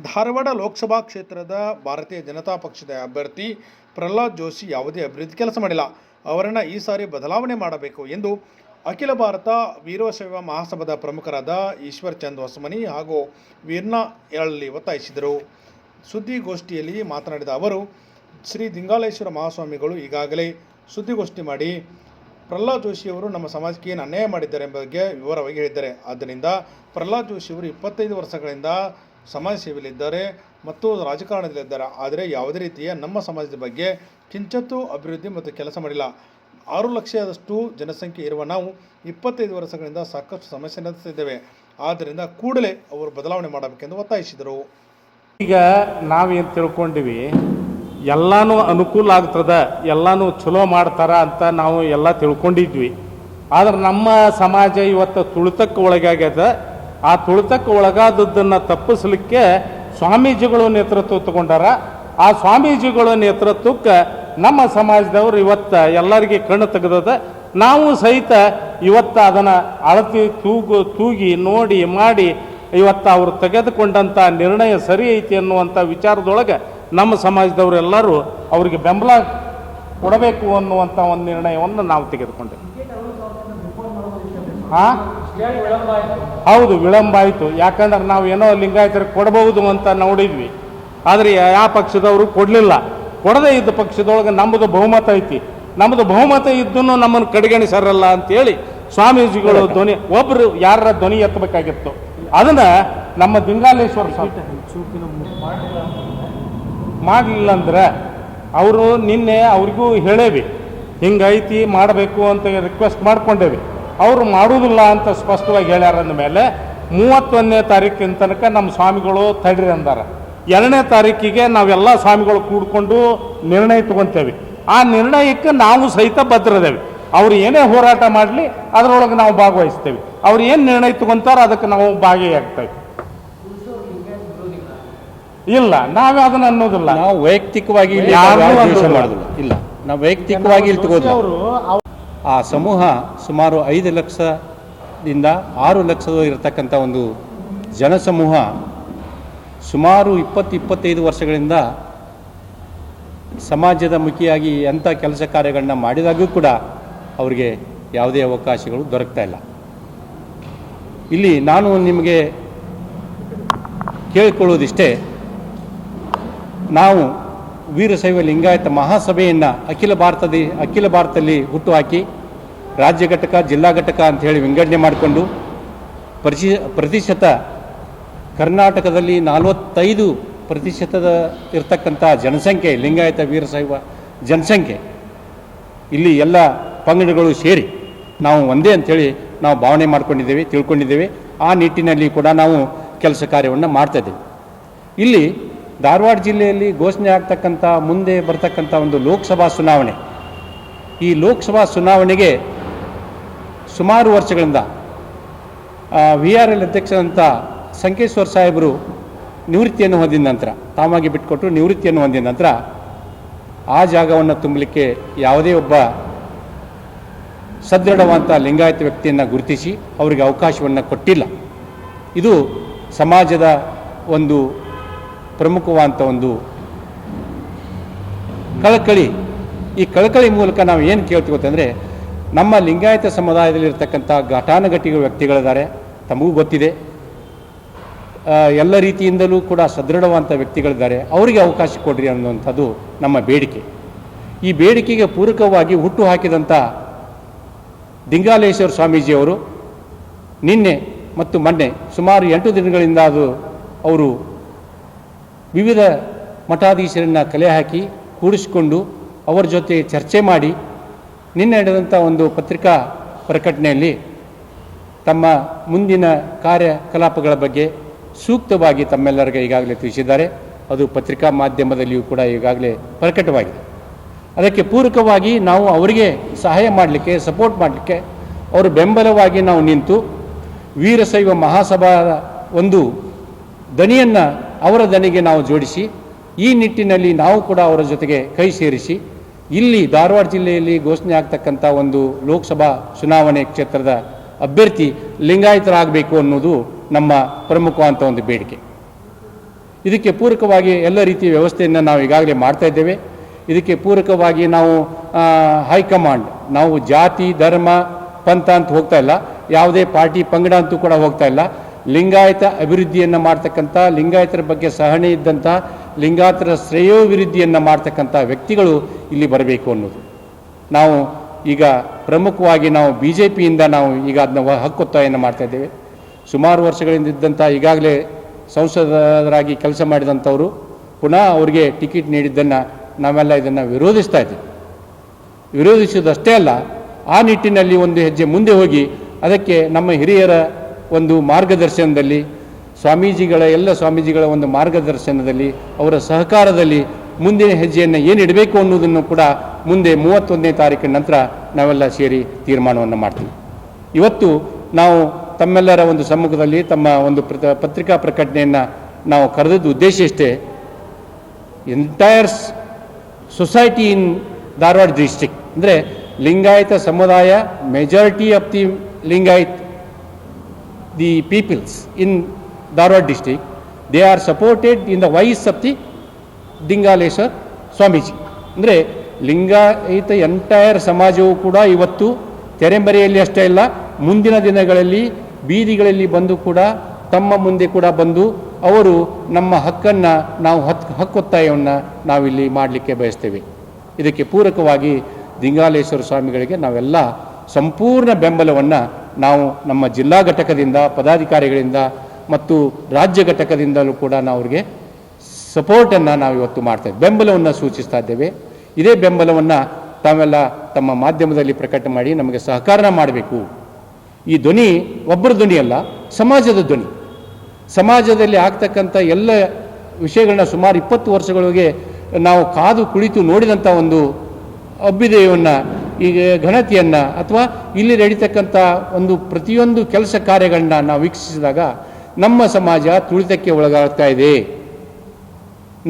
ಧಾರವಾಡ ಲೋಕಸಭಾ ಕ್ಷೇತ್ರದ ಭಾರತೀಯ ಜನತಾ ಪಕ್ಷದ ಅಭ್ಯರ್ಥಿ ಪ್ರಹ್ಲಾದ್ ಜೋಶಿ ಯಾವುದೇ ಅಭಿವೃದ್ಧಿ ಕೆಲಸ ಮಾಡಿಲ್ಲ. ಅವರನ್ನು ಈ ಸಾರಿ ಬದಲಾವಣೆ ಮಾಡಬೇಕು ಎಂದು ಅಖಿಲ ಭಾರತ ವೀರಶೈವ ಮಹಾಸಭಾದ ಪ್ರಮುಖರಾದ ಈಶ್ವರ್ ಚಂದ್ ಹೊಸಮನಿ ಹಾಗೂ ವೀರ್ನಾ ಯಳಲಿ ಒತ್ತಾಯಿಸಿದರು. ಸುದ್ದಿಗೋಷ್ಠಿಯಲ್ಲಿ ಮಾತನಾಡಿದ ಅವರು, ಶ್ರೀ ದಿಂಗಾಲೇಶ್ವರ ಮಹಾಸ್ವಾಮಿಗಳು ಈಗಾಗಲೇ ಸುದ್ದಿಗೋಷ್ಠಿ ಮಾಡಿ ಪ್ರಹ್ಲಾದ್ ಜೋಶಿಯವರು ನಮ್ಮ ಸಮಾಜಕ್ಕೆ ಏನು ಅನ್ಯಾಯ ಮಾಡಿದ್ದಾರೆ ಎಂಬ ಬಗ್ಗೆ ವಿವರವಾಗಿ ಹೇಳಿದ್ದಾರೆ. ಆದ್ದರಿಂದ ಪ್ರಹ್ಲಾದ್ ಜೋಶಿಯವರು 25 ವರ್ಷಗಳಿಂದ ಸಮಾಜ ಸೇವೆಯಲ್ಲಿದ್ದಾರೆ ಮತ್ತು ರಾಜಕಾರಣದಲ್ಲಿದ್ದಾರೆ. ಆದರೆ ಯಾವುದೇ ರೀತಿಯ ನಮ್ಮ ಸಮಾಜದ ಬಗ್ಗೆ ಕಿಂಚತ್ತೂ ಅಭಿವೃದ್ಧಿ ಮತ್ತು ಕೆಲಸ ಮಾಡಿಲ್ಲ. 6 ಲಕ್ಷದಷ್ಟು ಜನಸಂಖ್ಯೆ ಇರುವ ನಾವು 25 ವರ್ಷಗಳಿಂದ ಸಾಕಷ್ಟು ಸಮಸ್ಯೆ ನಡೆಸುತ್ತಿದ್ದೇವೆ. ಆದ್ದರಿಂದ ಕೂಡಲೇ ಅವರು ಬದಲಾವಣೆ ಮಾಡಬೇಕೆಂದು ಒತ್ತಾಯಿಸಿದರು. ಈಗ ನಾವೇನು ತಿಳ್ಕೊಂಡಿವಿ, ಎಲ್ಲನೂ ಅನುಕೂಲ ಆಗ್ತದೆ, ಎಲ್ಲನೂ ಚಲೋ ಮಾಡ್ತಾರ ಅಂತ ನಾವು ಎಲ್ಲ ತಿಳ್ಕೊಂಡಿದ್ವಿ. ಆದ್ರೆ ನಮ್ಮ ಸಮಾಜ ಇವತ್ತು ತುಳಿತಕ್ಕೆ ಒಳಗಾಗ್ಯದ. ಆ ತುಳಿತಕ್ಕೆ ಒಳಗಾದದ್ದನ್ನು ತಪ್ಪಿಸಲಿಕ್ಕೆ ಸ್ವಾಮೀಜಿಗಳು ನೇತೃತ್ವ ತಗೊಂಡಾರ. ಆ ಸ್ವಾಮೀಜಿಗಳ ನೇತೃತ್ವಕ್ಕೆ ನಮ್ಮ ಸಮಾಜದವರು ಇವತ್ತು ಎಲ್ಲರಿಗೆ ಕಣ್ಣು ತೆಗೆದದ. ನಾವು ಸಹಿತ ಇವತ್ತು ಅದನ್ನು ಅಳತಿ ತೂಗಿ ನೋಡಿ ಮಾಡಿ ಇವತ್ತು ಅವರು ತೆಗೆದುಕೊಂಡಂಥ ನಿರ್ಣಯ ಸರಿ ಐತಿ ಅನ್ನುವಂಥ ವಿಚಾರದೊಳಗೆ ನಮ್ಮ ಸಮಾಜದವರೆಲ್ಲರೂ ಅವರಿಗೆ ಬೆಂಬಲ ಕೊಡಬೇಕು ಅನ್ನುವಂಥ ಒಂದು ನಿರ್ಣಯವನ್ನು ನಾವು ತೆಗೆದುಕೊಂಡೆವು. ಹೌದು, ವಿಳಂಬ ಆಯಿತು. ಯಾಕಂದ್ರೆ ನಾವು ಏನೋ ಲಿಂಗಾಯತರಿಗೆ ಕೊಡಬಹುದು ಅಂತ ನೋಡಿದ್ವಿ. ಆದರೆ ಯಾವ ಪಕ್ಷದವರು ಕೊಡಲಿಲ್ಲ. ಕೊಡದೇ ಇದ್ದ ಪಕ್ಷದೊಳಗೆ ನಮ್ಮದು ಬಹುಮತ ಐತಿ. ನಮ್ಮದು ಬಹುಮತ ಇದ್ದನ್ನು ನಮ್ಮನ್ನು ಕಡೆಗಣಿಸರಲ್ಲ ಅಂತೇಳಿ ಸ್ವಾಮೀಜಿಗಳು ಧ್ವನಿ, ಒಬ್ಬರು ಯಾರ ಧ್ವನಿ ಎತ್ತಬೇಕಾಗಿತ್ತು. ಅದನ್ನು ನಮ್ಮ ದಿಂಗಾಲೇಶ್ವರ ಮಾಡಲಿಲ್ಲ ಅಂದ್ರೆ ಅವರು ನಿನ್ನೆ ಅವ್ರಿಗೂ ಹೇಳೇವಿ, ಹಿಂಗೈತಿ ಮಾಡಬೇಕು ಅಂತ ರಿಕ್ವೆಸ್ಟ್ ಮಾಡ್ಕೊಂಡೇವಿ. ಅವರು ಮಾಡುವುದಿಲ್ಲ ಅಂತ ಸ್ಪಷ್ಟವಾಗಿ ಹೇಳ್ಯಾರ. ಅಂದಮೇಲೆ 31ನೇ ತಾರೀಕಿನ ತನಕ ನಮ್ಮ ಸ್ವಾಮಿಗಳು ತಡ್ರಿ ಅಂದಾರ. 2ನೇ ತಾರೀಕಿಗೆ ನಾವೆಲ್ಲ ಸ್ವಾಮಿಗಳು ಕೂಡ್ಕೊಂಡು ನಿರ್ಣಯ ತಗೊತೇವೆ. ಆ ನಿರ್ಣಯಕ್ಕೆ ನಾವು ಸಹಿತ ಬದ್ಧರದೇವೆ. ಅವ್ರು ಏನೇ ಹೋರಾಟ ಮಾಡಲಿ ಅದರೊಳಗೆ ನಾವು ಭಾಗವಹಿಸ್ತೇವೆ. ಅವ್ರು ಏನು ನಿರ್ಣಯ ತಗೊಂತಾರೋ ಅದಕ್ಕೆ ನಾವು ಭಾಗಿಯಾಗ್ತೇವೆ. ಇಲ್ಲ, ನಾವೇ ಅದನ್ನು ಅನ್ನೋದಿಲ್ಲ. ನಾವು ವೈಯಕ್ತಿಕವಾಗಿ ಇಲ್ಲ, ನಾವು ವೈಯಕ್ತಿಕವಾಗಿ ಇಲ್ಲಿ ತಗೋದು. ಆ ಸಮೂಹ ಸುಮಾರು 5 ಲಕ್ಷದಿಂದ 6 ಲಕ್ಷ ಇರತಕ್ಕಂಥ ಒಂದು ಜನಸಮೂಹ ಸುಮಾರು 20-25 ವರ್ಷಗಳಿಂದ ಸಮಾಜದ ಮುಖಿಯಾಗಿ ಎಂಥ ಕೆಲಸ ಕಾರ್ಯಗಳನ್ನ ಮಾಡಿದಾಗೂ ಕೂಡ ಅವರಿಗೆ ಯಾವುದೇ ಅವಕಾಶಗಳು ದೊರಕ್ತಾ ಇಲ್ಲ. ಇಲ್ಲಿ ನಾನು ನಿಮಗೆ ಕೇಳಿಕೊಳ್ಳೋದಿಷ್ಟೇ, ನಾವು ವೀರಶೈವ ಲಿಂಗಾಯತ ಮಹಾಸಭೆಯನ್ನು ಅಖಿಲ ಭಾರತದಲ್ಲಿ ಹುಟ್ಟುಹಾಕಿ ರಾಜ್ಯ ಘಟಕ, ಜಿಲ್ಲಾ ಘಟಕ ಅಂತ ಹೇಳಿ ವಿಂಗಡಣೆ ಮಾಡಿಕೊಂಡು ಪ್ರತಿಶತ ಕರ್ನಾಟಕದಲ್ಲಿ 45% ಇರತಕ್ಕಂಥ ಜನಸಂಖ್ಯೆ ಲಿಂಗಾಯತ ವೀರಶೈವ ಜನಸಂಖ್ಯೆ, ಇಲ್ಲಿ ಎಲ್ಲ ಪಂಗಡಗಳು ಸೇರಿ ನಾವು ಒಂದೇ ಅಂಥೇಳಿ ನಾವು ಭಾವನೆ ಮಾಡ್ಕೊಂಡಿದ್ದೇವೆ, ತಿಳ್ಕೊಂಡಿದ್ದೇವೆ. ಆ ನಿಟ್ಟಿನಲ್ಲಿ ಕೂಡ ನಾವು ಕೆಲಸ ಕಾರ್ಯವನ್ನು ಮಾಡ್ತಾಯಿದ್ದೇವೆ. ಇಲ್ಲಿ ಧಾರವಾಡ ಜಿಲ್ಲೆಯಲ್ಲಿ ಘೋಷಣೆ ಆಗ್ತಕ್ಕಂಥ ಮುಂದೆ ಬರ್ತಕ್ಕಂಥ ಒಂದು ಲೋಕಸಭಾ ಚುನಾವಣೆ, ಈ ಲೋಕಸಭಾ ಚುನಾವಣೆಗೆ ಸುಮಾರು ವರ್ಷಗಳಿಂದ VRL ಅಧ್ಯಕ್ಷರಂಥ ಸಂಕೇಶ್ವರ್ ಸಾಹೇಬರು ನಿವೃತ್ತಿಯನ್ನು ಹೊಂದಿದ ನಂತರ, ತಾವಾಗಿ ಬಿಟ್ಟುಕೊಟ್ಟು ನಿವೃತ್ತಿಯನ್ನು ಹೊಂದಿದ ನಂತರ ಆ ಜಾಗವನ್ನು ತುಂಬಲಿಕ್ಕೆ ಯಾವುದೇ ಒಬ್ಬ ಸದೃಢವಂತ ಲಿಂಗಾಯತ ವ್ಯಕ್ತಿಯನ್ನು ಗುರುತಿಸಿ ಅವರಿಗೆ ಅವಕಾಶವನ್ನು ಕೊಟ್ಟಿಲ್ಲ. ಇದು ಸಮಾಜದ ಒಂದು ಪ್ರಮುಖವಾದಂಥ ಒಂದು ಕಳಕಳಿ. ಈ ಕಳಕಳಿ ಮೂಲಕ ನಾವು ಏನು ಕೇಳ್ತೀವತ್ತಂದರೆ, ನಮ್ಮ ಲಿಂಗಾಯತ ಸಮುದಾಯದಲ್ಲಿರ್ತಕ್ಕಂಥ ಘಟಾನುಘಟಿಗಳ ವ್ಯಕ್ತಿಗಳಿದ್ದಾರೆ, ತಮಗೂ ಗೊತ್ತಿದೆ. ಎಲ್ಲ ರೀತಿಯಿಂದಲೂ ಕೂಡ ಸದೃಢವಂಥ ವ್ಯಕ್ತಿಗಳಿದ್ದಾರೆ, ಅವರಿಗೆ ಅವಕಾಶ ಕೊಡ್ರಿ ಅನ್ನುವಂಥದ್ದು ನಮ್ಮ ಬೇಡಿಕೆ. ಈ ಬೇಡಿಕೆಗೆ ಪೂರಕವಾಗಿ ಹುಟ್ಟು ಹಾಕಿದಂಥ ದಿಂಗಾಲೇಶ್ವರ ಸ್ವಾಮೀಜಿಯವರು ನಿನ್ನೆ ಮತ್ತು ಮೊನ್ನೆ ಸುಮಾರು 8 ದಿನಗಳಿಂದ ಅವರು ವಿವಿಧ ಮಠಾಧೀಶರನ್ನು ಕಲೆ ಹಾಕಿ ಕೂಡಿಸಿಕೊಂಡು ಅವರ ಜೊತೆ ಚರ್ಚೆ ಮಾಡಿ ನಿನ್ನೆ ನಡೆದಂಥ ಒಂದು ಪತ್ರಿಕಾ ಪ್ರಕಟಣೆಯಲ್ಲಿ ತಮ್ಮ ಮುಂದಿನ ಕಾರ್ಯಕಲಾಪಗಳ ಬಗ್ಗೆ ಸೂಕ್ತವಾಗಿ ತಮ್ಮೆಲ್ಲರಿಗೆ ಈಗಾಗಲೇ ತಿಳಿಸಿದ್ದಾರೆ. ಅದು ಪತ್ರಿಕಾ ಮಾಧ್ಯಮದಲ್ಲಿಯೂ ಕೂಡ ಈಗಾಗಲೇ ಪ್ರಕಟವಾಗಿದೆ. ಅದಕ್ಕೆ ಪೂರಕವಾಗಿ ನಾವು ಅವರಿಗೆ ಸಹಾಯ ಮಾಡಲಿಕ್ಕೆ, ಸಪೋರ್ಟ್ ಮಾಡಲಿಕ್ಕೆ, ಅವರು ಬೆಂಬಲವಾಗಿ ನಾವು ನಿಂತು ವೀರಶೈವ ಮಹಾಸಭಾದ ಒಂದು ದನಿಯನ್ನು ಅವರ ದನಿಗೆ ನಾವು ಜೋಡಿಸಿ ಈ ನಿಟ್ಟಿನಲ್ಲಿ ನಾವು ಕೂಡ ಅವರ ಜೊತೆಗೆ ಕೈ ಸೇರಿಸಿ ಇಲ್ಲಿ ಧಾರವಾಡ ಜಿಲ್ಲೆಯಲ್ಲಿ ಘೋಷಣೆ ಆಗ್ತಕ್ಕಂಥ ಒಂದು ಲೋಕಸಭಾ ಚುನಾವಣೆ ಕ್ಷೇತ್ರದ ಅಭ್ಯರ್ಥಿ ಲಿಂಗಾಯತರಾಗಬೇಕು ಅನ್ನೋದು ನಮ್ಮ ಪ್ರಮುಖವಾದಂಥ ಒಂದು ಬೇಡಿಕೆ. ಇದಕ್ಕೆ ಪೂರಕವಾಗಿ ಎಲ್ಲ ರೀತಿಯ ವ್ಯವಸ್ಥೆಯನ್ನು ನಾವು ಈಗಾಗಲೇ ಮಾಡ್ತಾ ಇದ್ದೇವೆ. ಇದಕ್ಕೆ ಪೂರಕವಾಗಿ ನಾವು ಹೈಕಮಾಂಡ್, ನಾವು ಜಾತಿ ಧರ್ಮ ಪಂಥ ಅಂತ ಹೋಗ್ತಾ ಇಲ್ಲ, ಯಾವುದೇ ಪಾರ್ಟಿ ಪಂಗಡ ಅಂತೂ ಕೂಡ ಹೋಗ್ತಾ ಇಲ್ಲ. ಲಿಂಗಾಯತ ಅಭಿವೃದ್ಧಿಯನ್ನು ಮಾಡ್ತಕ್ಕಂಥ, ಲಿಂಗಾಯತರ ಬಗ್ಗೆ ಸಹನೆ ಇದ್ದಂಥ, ಲಿಂಗಾಯತರ ಶ್ರೇಯೋಭಿವೃದ್ಧಿಯನ್ನು ಮಾಡ್ತಕ್ಕಂಥ ವ್ಯಕ್ತಿಗಳು ಇಲ್ಲಿ ಬರಬೇಕು ಅನ್ನೋದು. ನಾವು ಈಗ ಪ್ರಮುಖವಾಗಿ ನಾವು BJPಯಿಂದ ನಾವು ಈಗ ಅದನ್ನ ಹಕ್ಕೊತ್ತಾಯನ್ನು ಮಾಡ್ತಾ ಇದ್ದೇವೆ. ಸುಮಾರು ವರ್ಷಗಳಿಂದ ಇದ್ದಂಥ ಈಗಾಗಲೇ ಸಂಸದರಾಗಿ ಕೆಲಸ ಮಾಡಿದಂಥವರು ಪುನಃ ಅವರಿಗೆ ಟಿಕೆಟ್ ನೀಡಿದ್ದನ್ನು ನಾವೆಲ್ಲ ಇದನ್ನು ವಿರೋಧಿಸ್ತಾ ಇದ್ದೀವಿ. ವಿರೋಧಿಸುವುದಷ್ಟೇ ಅಲ್ಲ, ಆ ನಿಟ್ಟಿನಲ್ಲಿ ಒಂದು ಹೆಜ್ಜೆ ಮುಂದೆ ಹೋಗಿ ಅದಕ್ಕೆ ನಮ್ಮ ಹಿರಿಯರ ಒಂದು ಮಾರ್ಗದರ್ಶನದಲ್ಲಿ, ಎಲ್ಲ ಸ್ವಾಮೀಜಿಗಳ ಒಂದು ಮಾರ್ಗದರ್ಶನದಲ್ಲಿ, ಅವರ ಸಹಕಾರದಲ್ಲಿ ಮುಂದಿನ ಹೆಜ್ಜೆಯನ್ನು ಏನು ಇಡಬೇಕು ಅನ್ನೋದನ್ನು ಕೂಡ ಮುಂದೆ 31ನೇ ತಾರೀಕಿನ ನಂತರ ನಾವೆಲ್ಲ ಸೇರಿ ತೀರ್ಮಾನವನ್ನು ಮಾಡ್ತೀವಿ. ಇವತ್ತು ನಾವು ತಮ್ಮೆಲ್ಲರ ಒಂದು ಸಮ್ಮುಖದಲ್ಲಿ ತಮ್ಮ ಒಂದು ಪತ್ರಿಕಾ ಪ್ರಕಟಣೆಯನ್ನು ನಾವು ಕರೆದದ್ದು ಉದ್ದೇಶ ಇಷ್ಟೇ. Entire society in Dharwad district, ಅಂದರೆ ಲಿಂಗಾಯತ ಸಮುದಾಯ, majority of the Lingayat the peoples in Dharwad district, they are supported in the voice of the Dingaleshwar Swamiji. ಅಂದರೆ ಲಿಂಗಾಯತ ಎಂಟೈರ್ ಸಮಾಜವು ಕೂಡ ಇವತ್ತು ತೆರೆಮರೆಯಲ್ಲಿ ಅಷ್ಟೇ ಇಲ್ಲ, ಮುಂದಿನ ದಿನಗಳಲ್ಲಿ ಬೀದಿಗಳಲ್ಲಿ ಬಂದು ಕೂಡ ತಮ್ಮ ಮುಂದೆ ಕೂಡ ಬಂದು ಅವರು ನಮ್ಮ ಹಕ್ಕನ್ನು ನಾವು ಹಕ್ಕೊತ್ತಾಯವನ್ನು ನಾವಿಲ್ಲಿ ಮಾಡಲಿಕ್ಕೆ ಬಯಸ್ತೇವೆ. ಇದಕ್ಕೆ ಪೂರಕವಾಗಿ ದಿಂಗಾಲೇಶ್ವರ ಸ್ವಾಮಿಗಳಿಗೆ ನಾವೆಲ್ಲ ಸಂಪೂರ್ಣ ಬೆಂಬಲವನ್ನು ನಾವು ನಮ್ಮ ಜಿಲ್ಲಾ ಘಟಕದಿಂದ, ಪದಾಧಿಕಾರಿಗಳಿಂದ ಮತ್ತು ರಾಜ್ಯ ಘಟಕದಿಂದಲೂ ಕೂಡ ನಾವು ಅವ್ರಿಗೆ ಸಪೋರ್ಟನ್ನು ನಾವು ಇವತ್ತು ಮಾಡ್ತಾ ಇದ್ದೇವೆ, ಬೆಂಬಲವನ್ನು ಸೂಚಿಸ್ತಾ ಇದ್ದೇವೆ. ಇದೇ ಬೆಂಬಲವನ್ನು ತಾವೆಲ್ಲ ತಮ್ಮ ಮಾಧ್ಯಮದಲ್ಲಿ ಪ್ರಕಟ ಮಾಡಿ ನಮಗೆ ಸಹಕಾರ ಮಾಡಬೇಕು. ಈ ಧ್ವನಿ ಒಬ್ಬರ ಧ್ವನಿ ಅಲ್ಲ, ಸಮಾಜದ ಧ್ವನಿ. ಸಮಾಜದಲ್ಲಿ ಆಗ್ತಕ್ಕಂಥ ಎಲ್ಲ ವಿಷಯಗಳನ್ನ ಸುಮಾರು 20 ವರ್ಷಗಳಿಗೆ ನಾವು ಕಾದು ಕುಳಿತು ನೋಡಿದಂಥ ಒಂದು ಅಭ್ಯುದಯವನ್ನು, ಈಗ ಘನತೆಯನ್ನು ಅಥವಾ ಇಲ್ಲಿ ನಡೀತಕ್ಕಂಥ ಒಂದು ಪ್ರತಿಯೊಂದು ಕೆಲಸ ಕಾರ್ಯಗಳನ್ನ ನಾವು ವೀಕ್ಷಿಸಿದಾಗ ನಮ್ಮ ಸಮಾಜ ತುಳಿತಕ್ಕೆ ಒಳಗಾಗ್ತಾ ಇದೆ,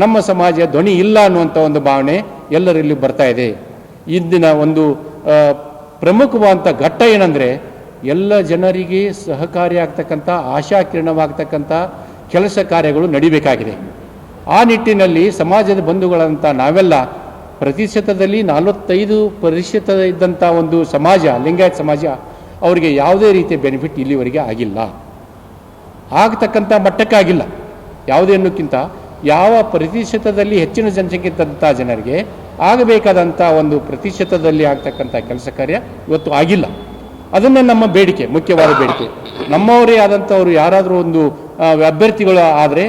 ನಮ್ಮ ಸಮಾಜ ಧ್ವನಿ ಇಲ್ಲ ಅನ್ನುವಂಥ ಒಂದು ಭಾವನೆ ಎಲ್ಲರಲ್ಲಿ ಬರ್ತಾ ಇದೆ. ಇಂದಿನ ಒಂದು ಪ್ರಮುಖವಾದಂಥ ಘಟ್ಟ ಏನಂದರೆ, ಎಲ್ಲ ಜನರಿಗೆ ಸಹಕಾರಿಯಾಗ್ತಕ್ಕಂಥ, ಆಶಾಕಿರಣವಾಗ್ತಕ್ಕಂಥ ಕೆಲಸ ಕಾರ್ಯಗಳು ನಡಿಬೇಕಾಗಿದೆ. ಆ ನಿಟ್ಟಿನಲ್ಲಿ ಸಮಾಜದ ಬಂಧುಗಳಂತ ನಾವೆಲ್ಲ ಪ್ರತಿಶತದಲ್ಲಿ 45% ಇದ್ದಂಥ ಒಂದು ಸಮಾಜ, ಲಿಂಗಾಯತ ಸಮಾಜ, ಅವರಿಗೆ ಯಾವುದೇ ರೀತಿಯ ಬೆನಿಫಿಟ್ ಇಲ್ಲಿವರೆಗೆ ಆಗಿಲ್ಲ, ಆಗ್ತಕ್ಕಂಥ ಮಟ್ಟಕ್ಕಾಗಿಲ್ಲ. ಯಾವುದೇನಕ್ಕಿಂತ ಯಾವ ಪ್ರತಿಶತದಲ್ಲಿ ಹೆಚ್ಚಿನ ಜನಸಂಖ್ಯೆ ಇದ್ದಂಥ ಜನರಿಗೆ ಆಗಬೇಕಾದಂಥ ಒಂದು ಪ್ರತಿಶತದಲ್ಲಿ ಆಗ್ತಕ್ಕಂಥ ಕೆಲಸ ಕಾರ್ಯ ಇವತ್ತು ಆಗಿಲ್ಲ. ಅದನ್ನು ನಮ್ಮ ಬೇಡಿಕೆ, ಮುಖ್ಯವಾದ ಬೇಡಿಕೆ. ನಮ್ಮವರೇ ಆದಂಥವರು ಯಾರಾದರೂ ಒಂದು ಅಭ್ಯರ್ಥಿಗಳು ಆದರೆ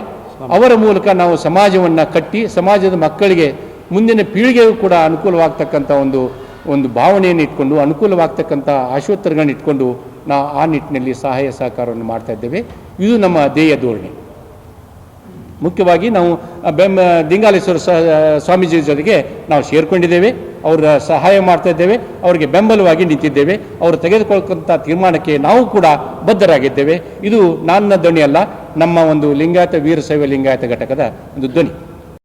ಅವರ ಮೂಲಕ ನಾವು ಸಮಾಜವನ್ನು ಕಟ್ಟಿ ಸಮಾಜದ ಮಕ್ಕಳಿಗೆ, ಮುಂದಿನ ಪೀಳಿಗೆಗೂ ಕೂಡ ಅನುಕೂಲವಾಗ್ತಕ್ಕಂಥ ಒಂದು ಭಾವನೆಯನ್ನು ಇಟ್ಕೊಂಡು, ಅನುಕೂಲವಾಗ್ತಕ್ಕಂಥ ಆಶೋತ್ತರಗಳನ್ನು ಇಟ್ಕೊಂಡು ನಾವು ಆ ನಿಟ್ಟಿನಲ್ಲಿ ಸಹಾಯ ಸಹಕಾರವನ್ನು ಮಾಡ್ತಾ ಇದ್ದೇವೆ. ಇದು ನಮ್ಮ ಧ್ಯೇಯ ಧೋರಣೆ. ಮುಖ್ಯವಾಗಿ ನಾವು ದಿಂಗಾಲೇಶ್ವರ ಸ್ವಾಮೀಜಿ ಜೊತೆಗೆ ನಾವು ಸೇರ್ಕೊಂಡಿದ್ದೇವೆ, ಅವರ ಸಹಾಯ ಮಾಡ್ತಾ ಇದ್ದೇವೆ, ಅವರಿಗೆ ಬೆಂಬಲವಾಗಿ ನಿಂತಿದ್ದೇವೆ. ಅವರು ತೆಗೆದುಕೊಳ್ಳುವಂಥ ತೀರ್ಮಾನಕ್ಕೆ ನಾವು ಕೂಡ ಬದ್ಧರಾಗಿದ್ದೇವೆ. ಇದು ನನ್ನ ಧ್ವನಿ ಅಲ್ಲ, ನಮ್ಮ ಒಂದು ಲಿಂಗಾಯತ ವೀರಶೈವ ಲಿಂಗಾಯತ ಘಟಕದ ಒಂದು ಧ್ವನಿ.